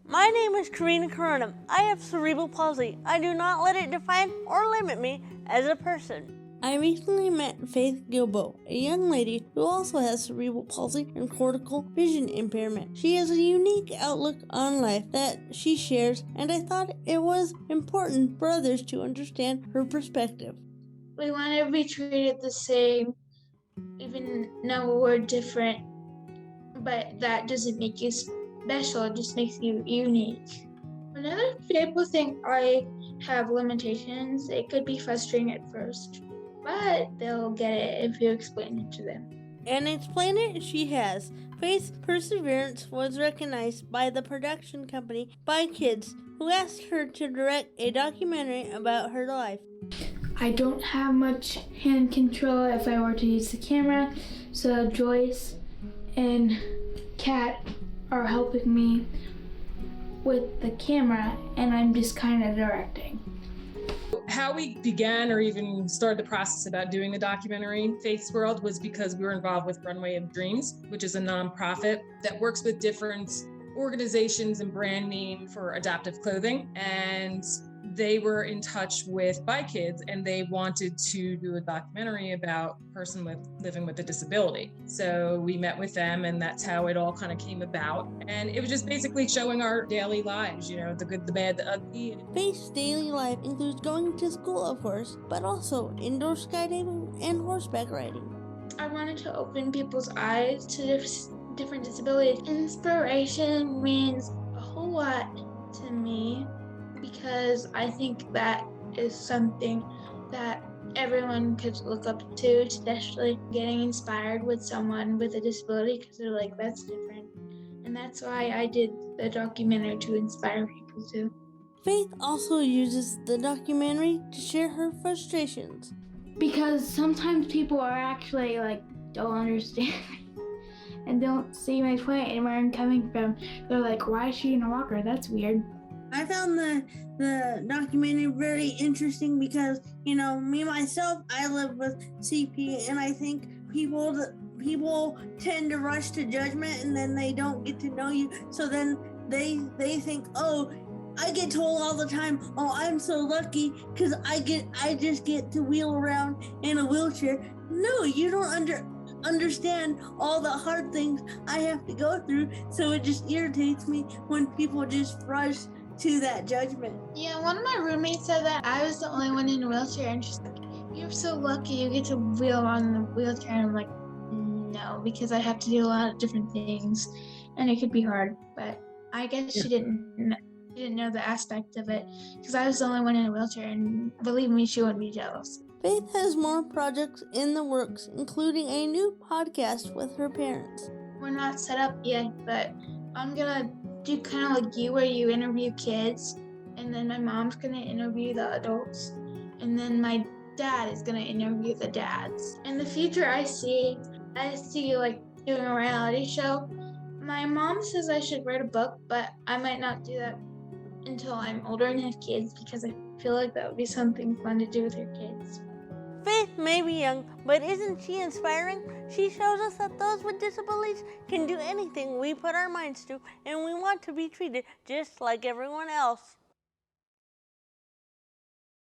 My name is Corina Corona. I have cerebral palsy. I do not let it define or limit me as a person. I recently met Faith Guilbault, a young lady who also has cerebral palsy and cortical vision impairment. She has a unique outlook on life that she shares, and I thought it was important for others to understand her perspective. We want to be treated the same, even though we're different, but that doesn't make you special, it just makes you unique. Whenever people think I have limitations, it could be frustrating at first, but they'll get it if you explain it to them. And explain it she has. Faith's perseverance was recognized by the production company By Kids, who asked her to direct a documentary about her life. I don't have much hand control if I were to use the camera, so Joyce and Kat are helping me with the camera, and I'm just kind of directing. How we began or even started the process about doing the documentary, sWorld, was because we were involved with Runway of Dreams, which is a nonprofit that works with different organizations and brand name for adaptive clothing. And they were in touch with By Kids, and they wanted to do a documentary about a person living with a disability. So we met with them, and that's how it all kind of came about. And it was just basically showing our daily lives, the good, the bad, the ugly. Faith's daily life includes going to school, of course, but also indoor skydiving and horseback riding. I wanted to open people's eyes to different disabilities. Inspiration means a whole lot to me, because I think that is something that everyone could look up to, especially getting inspired with someone with a disability, because they're like, that's different. And that's why I did the documentary, to inspire people too. Faith also uses the documentary to share her frustrations. Because sometimes people are actually don't understand and don't see my point and where I'm coming from. They're like, why is she in a walker? That's weird. I found the documentary very interesting because, me myself, I live with CP, and I think people tend to rush to judgment, and then they don't get to know you. So then they think, oh, I get told all the time, oh, I'm so lucky because I just get to wheel around in a wheelchair. No, you don't understand all the hard things I have to go through. So it just irritates me when people just rush to that judgment. Yeah, one of my roommates said that I was the only one in a wheelchair, and she's like, you're so lucky you get to wheel on the wheelchair. And I'm like, no, because I have to do a lot of different things, and it could be hard. But I guess she didn't know the aspect of it, because I was the only one in a wheelchair, and believe me, she wouldn't be jealous. Faith has more projects in the works, including a new podcast with her parents. We're not set up yet, but I'm gonna do kind of like you, where you interview kids, and then my mom's gonna interview the adults, and then my dad is gonna interview the dads. In the future, I see like doing a reality show. My mom says I should write a book, but I might not do that until I'm older and have kids, because I feel like that would be something fun to do with your kids. Faith may be young, but isn't she inspiring? She shows us that those with disabilities can do anything we put our minds to, and we want to be treated just like everyone else.